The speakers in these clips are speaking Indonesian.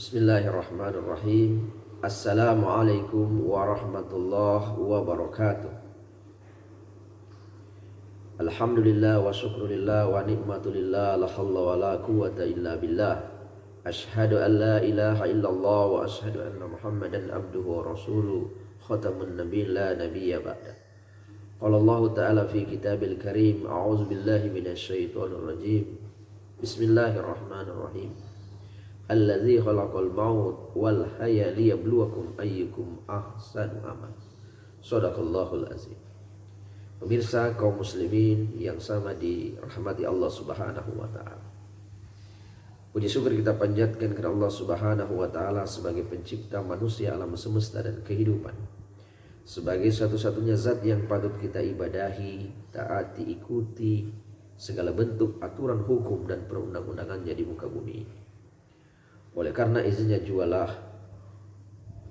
Bismillahirrahmanirrahim. Assalamualaikum warahmatullahi wabarakatuh. Alhamdulillah wa syukrulillah wa ni'matulillah la hawla wa la quwwata illa billah. Ashhadu an la ilaha illallah wa ashhadu anna Muhammadan abduhu wa rasuluh khatamun nabiyyin la nabiyya ba'da. Qala Allah ta'ala fi kitabil karim, a'udzu billahi minasy syaithanir rajim. Bismillahirrahmanirrahim. Allazi khalaqal maut wal haya liyabluwakum ayyukum ahsanu amal. Shadaqallahul azim. Pemirsa kaum muslimin yang sama dirahmati Allah Subhanahu wa taala. Puji syukur kita panjatkan kepada Allah Subhanahu wa taala sebagai pencipta manusia, alam semesta dan kehidupan. Sebagai satu-satunya zat yang patut kita ibadahi, taati, ikuti segala bentuk aturan hukum dan perundang-undangannya di muka bumi ini. Oleh karena izinnya jualah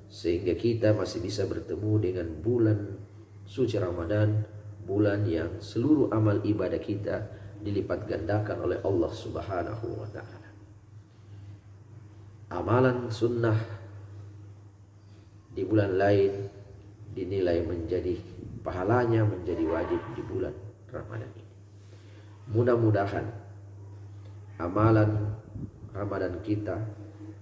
sehingga kita masih bisa bertemu dengan bulan suci Ramadan, bulan yang seluruh amal ibadah kita dilipat gandakan oleh Allah Subhanahu wa taala. Amalan sunnah di bulan lain dinilai menjadi pahalanya menjadi wajib di bulan Ramadan ini. Mudah-mudahan amalan Ramadan kita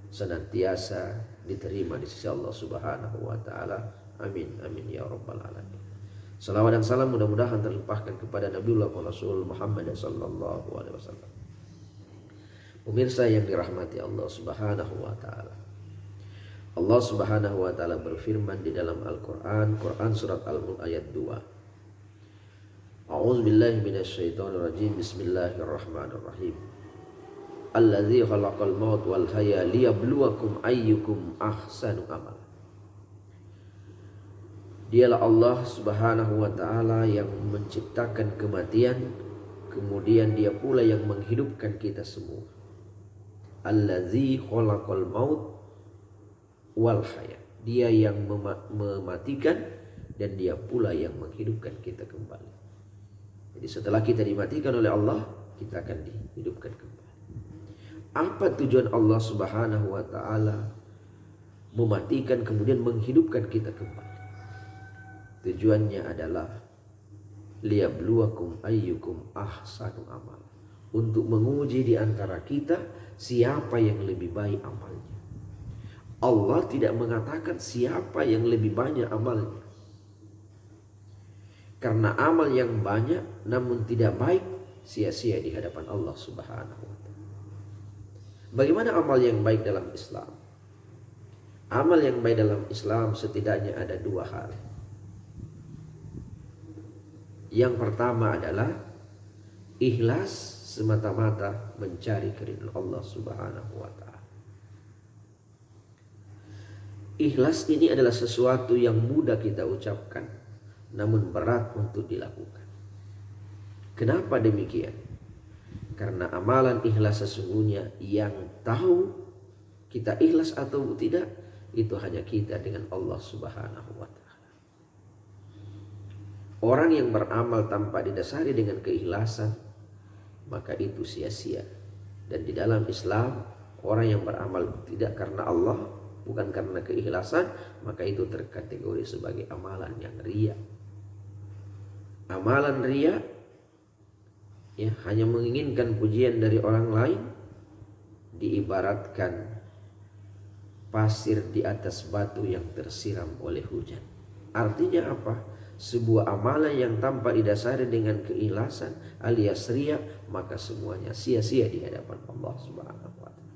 senantiasa diterima di sisi Allah Subhanahu wa taala. Amin amin ya rabbal alamin. Salawat dan salam mudah-mudahan terlimpahkan kepada Nabiullah Rasul Muhammad sallallahu alaihi wasallam. Pemirsa yang dirahmati Allah Subhanahu wa taala. Allah Subhanahu wa taala berfirman di dalam Al-Qur'an, Quran surat Al-Mulk ayat 2. A'udzu billahi minasyaitonir rajim. Bismillahirrahmanirrahim. Allazi khalaqal maut wal haya liyabluwakum ayyukum ahsanu amal. Dialah Allah Subhanahu wa taala yang menciptakan kematian, kemudian dia pula yang menghidupkan kita semua. Allazi khalaqal maut wal haya. Dia yang mematikan dan dia pula yang menghidupkan kita kembali. Jadi setelah kita dimatikan oleh Allah, kita akan dihidupkan kembali. Apa tujuan Allah Subhanahu wa taala mematikan kemudian menghidupkan kita kembali? Tujuannya adalah liyabluwakum ayyukum ahsanu amal. Untuk menguji di antara kita siapa yang lebih baik amalnya. Allah tidak mengatakan siapa yang lebih banyak amalnya. Karena amal yang banyak namun tidak baik sia-sia di hadapan Allah Subhanahu wa taala. Bagaimana amal yang baik dalam Islam? Amal yang baik dalam Islam setidaknya ada dua hal. Yang pertama adalah ikhlas semata-mata mencari keridhaan Allah Subhanahu wa taala. Ikhlas ini adalah sesuatu yang mudah kita ucapkan namun berat untuk dilakukan. Kenapa demikian? Karena amalan ikhlas sesungguhnya yang tahu kita ikhlas atau tidak itu hanya kita dengan Allah Subhanahu wa taala. Orang yang beramal tanpa didasari dengan keikhlasan maka itu sia-sia. Dan di dalam Islam orang yang beramal tidak karena Allah, bukan karena keikhlasan, maka itu terkategori sebagai amalan yang riya. Amalan riya ya, hanya menginginkan pujian dari orang lain, diibaratkan pasir di atas batu yang tersiram oleh hujan. Artinya apa? Sebuah amalan yang tanpa didasari dengan keikhlasan alias riya, maka semuanya sia-sia di hadapan Allah Subhanahu wa taala.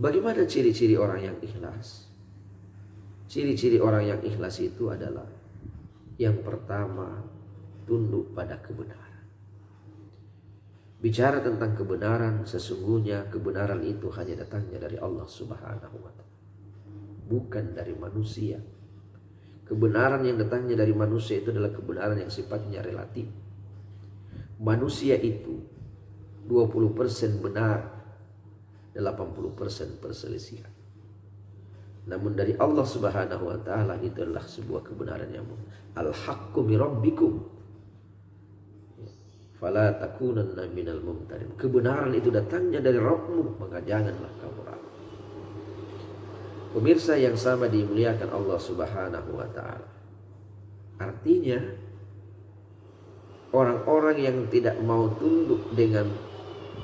Bagaimana ciri-ciri orang yang ikhlas? Ciri-ciri orang yang ikhlas itu adalah yang pertama, tunduk pada kebenaran. Bicara tentang kebenaran, sesungguhnya kebenaran itu hanya datangnya dari Allah Subhanahu wa taala, bukan dari manusia. Kebenaran yang datangnya dari manusia itu adalah kebenaran yang sifatnya relatif. Manusia itu 20% benar, 80% perselisihan. Namun dari Allah Subhanahu wa taala itu adalah sebuah kebenaran yang al-haqqu min rabbikum Fala takunanna minal mumtarin. Kebenaran itu datangnya dari Rabbmu, maka janganlah kamu ragu. Pemirsa yang sama dimuliakan Allah Subhanahu wa taala. Artinya orang-orang yang tidak mau tunduk dengan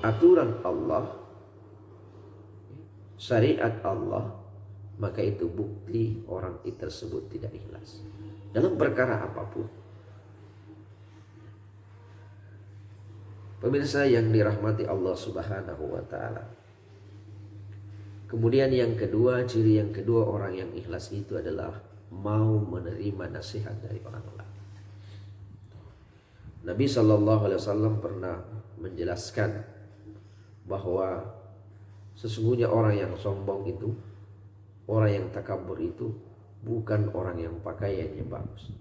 aturan Allah, syariat Allah, maka itu bukti orang itu tersebut tidak ikhlas dalam perkara apapun. Pemirsa yang dirahmati Allah Subhanahu wa taala. Kemudian yang kedua, ciri yang kedua orang yang ikhlas itu adalah mau menerima nasihat dari orang lain. Nabi SAW pernah menjelaskan bahwa sesungguhnya orang yang sombong itu, orang yang takabur itu bukan orang yang pakaiannya bagus,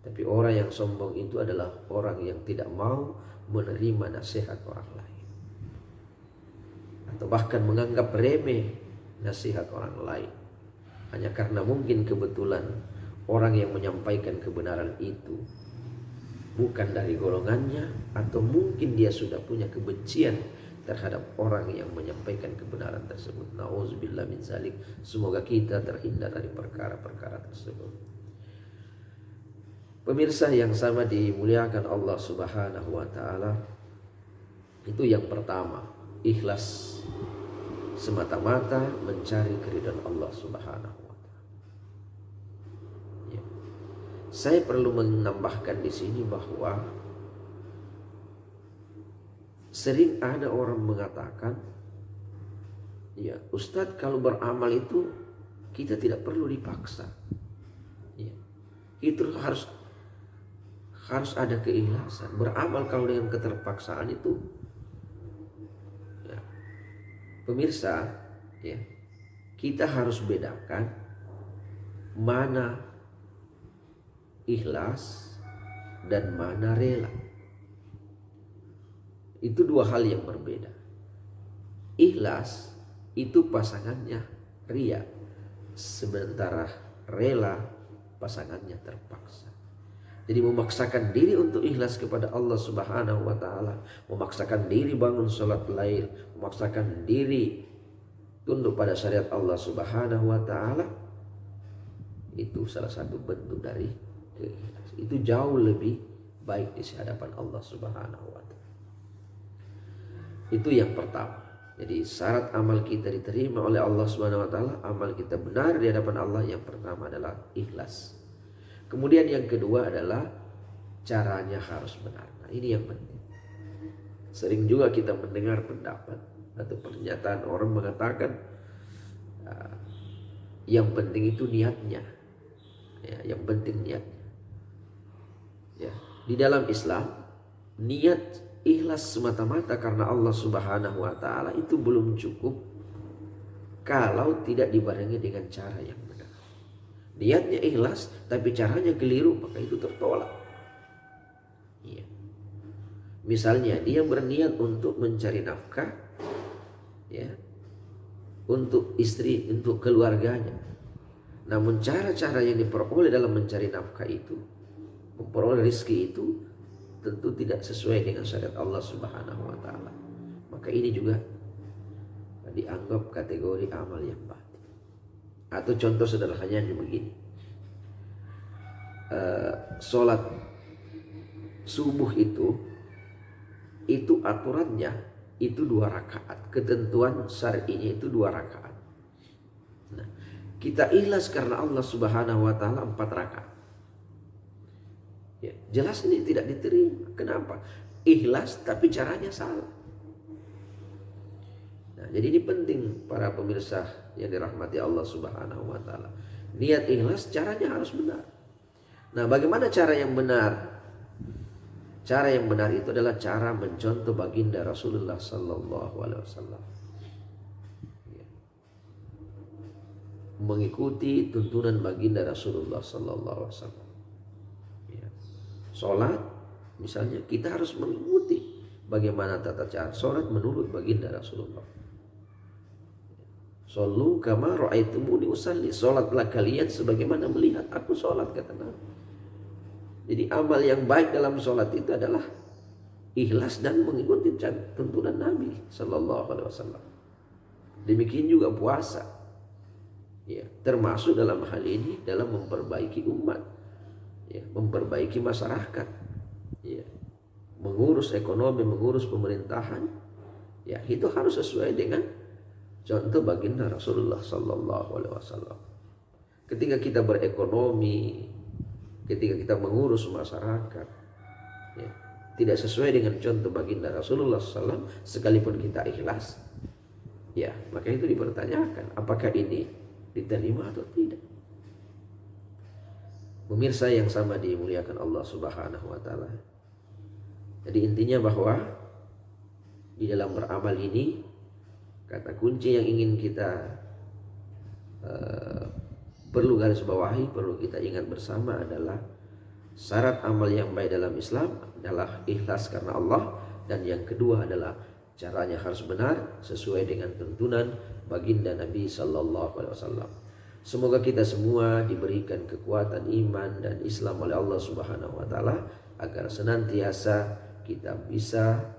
tapi orang yang sombong itu adalah orang yang tidak mau menerima nasihat orang lain, atau bahkan menganggap remeh nasihat orang lain hanya karena mungkin kebetulan orang yang menyampaikan kebenaran itu bukan dari golongannya, atau mungkin dia sudah punya kebencian terhadap orang yang menyampaikan kebenaran tersebut. Nauzubillah min zalik. Semoga kita terhindar dari perkara-perkara tersebut. Pemirsa yang sama dimuliakan Allah Subhanahu wa taala, itu yang pertama, ikhlas semata-mata mencari keridhaan Allah Subhanahu wa taala. Ya. Saya perlu menambahkan di sini bahwa sering ada orang mengatakan, ya Ustadz, kalau beramal itu kita tidak perlu dipaksa. Ya. Itu harus ada keikhlasan. Beramal kalau dengan keterpaksaan itu, ya, pemirsa, ya, kita harus bedakan mana ikhlas dan mana rela. Itu dua hal yang berbeda. Ikhlas itu pasangannya ria, sementara rela pasangannya terpaksa. Jadi memaksakan diri untuk ikhlas kepada Allah Subhanahu wa taala, memaksakan diri bangun salat lail, memaksakan diri tunduk pada syariat Allah Subhanahu wa taala, itu salah satu bentuk dari keikhlasan. Itu jauh lebih baik di hadapan Allah Subhanahu wa taala. Itu yang pertama. Jadi syarat amal kita diterima oleh Allah Subhanahu wa taala, amal kita benar di hadapan Allah, yang pertama adalah ikhlas. Kemudian yang kedua adalah caranya harus benar. Nah, ini yang penting. Sering juga kita mendengar pendapat atau pernyataan orang mengatakan, yang penting itu niatnya. Ya, yang penting niatnya. Ya, di dalam Islam niat ikhlas semata-mata karena Allah Subhanahu wa taala itu belum cukup kalau tidak dibarengi dengan cara yang benar. Niatnya ikhlas tapi caranya keliru, maka itu tertolak. Iya. Misalnya dia berniat untuk mencari nafkah, ya, untuk istri, untuk keluarganya. Namun cara-cara yang diperoleh dalam mencari nafkah itu, memperoleh rezeki itu tentu tidak sesuai dengan syariat Allah Subhanahu wa taala. Maka ini juga dianggap kategori amal yang batil. Atau contoh sederhananya begini, sholat subuh itu aturannya itu 2 rakaat, ketentuan syar'inya itu 2 rakaat. Nah, kita ikhlas karena Allah Subhanahu wa taala 4 rakaat. Ya, jelas ini tidak diterima. Kenapa? Ikhlas tapi caranya salah. Nah, jadi ini penting para pemirsa yang dirahmati Allah Subhanahu wa taala. Niat ikhlas, caranya harus benar. Nah, bagaimana cara yang benar? Cara yang benar itu adalah cara mencontoh baginda Rasulullah sallallahu alaihi wasallam. Ya. Mengikuti tuntunan baginda Rasulullah sallallahu alaihi wasallam. Ya. Salat misalnya, kita harus mengikuti bagaimana tata cara salat menurut baginda Rasulullah. Sallu kama ra'aitumuni usalli. Salatlah kalian sebagaimana melihat aku salat, kata Nabi. Jadi amal yang baik dalam salat itu adalah ikhlas dan mengikuti tuntunan Nabi Sallallahu Alaihi Wasallam. Demikian juga puasa, ya, termasuk dalam hal ini dalam memperbaiki umat, ya, memperbaiki masyarakat, ya, mengurus ekonomi, mengurus pemerintahan, ya, itu harus sesuai dengan contoh baginda Rasulullah Sallallahu Alaihi Wasallam. Ketika kita berekonomi, ketika kita mengurus masyarakat, ya, tidak sesuai dengan contoh baginda Rasulullah SAW, sekalipun kita ikhlas, ya, maka itu dipertanyakan apakah ini diterima atau tidak. Pemirsa yang sama dimuliakan Allah Subhanahu wa taala. Jadi intinya bahwa di dalam beramal ini, kata kunci yang ingin kita perlu garis bawahi, perlu kita ingat bersama adalah syarat amal yang baik dalam Islam adalah ikhlas karena Allah, dan yang kedua adalah caranya harus benar sesuai dengan tuntunan baginda Nabi Sallallahu Alaihi Wasallam. Semoga kita semua diberikan kekuatan iman dan Islam oleh Allah Subhanahu Wa Taala agar senantiasa kita bisa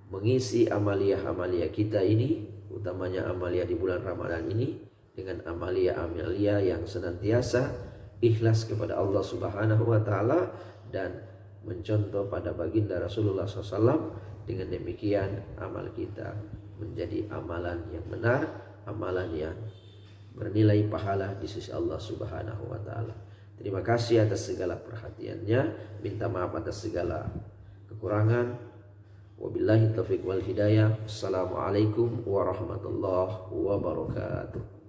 mengisi amalia-amalia kita ini, utamanya amalia di bulan Ramadan ini, dengan amalia-amalia yang senantiasa ikhlas kepada Allah Subhanahu wa taala dan mencontoh pada baginda Rasulullah SAW. Dengan demikian amal kita menjadi amalan yang benar, amalan yang bernilai pahala di sisi Allah Subhanahu wa taala. Terima kasih atas segala perhatiannya, minta maaf atas segala kekurangan. Wabillahi taufiq wal hidayah. Assalamualaikum warahmatullahi wabarakatuh.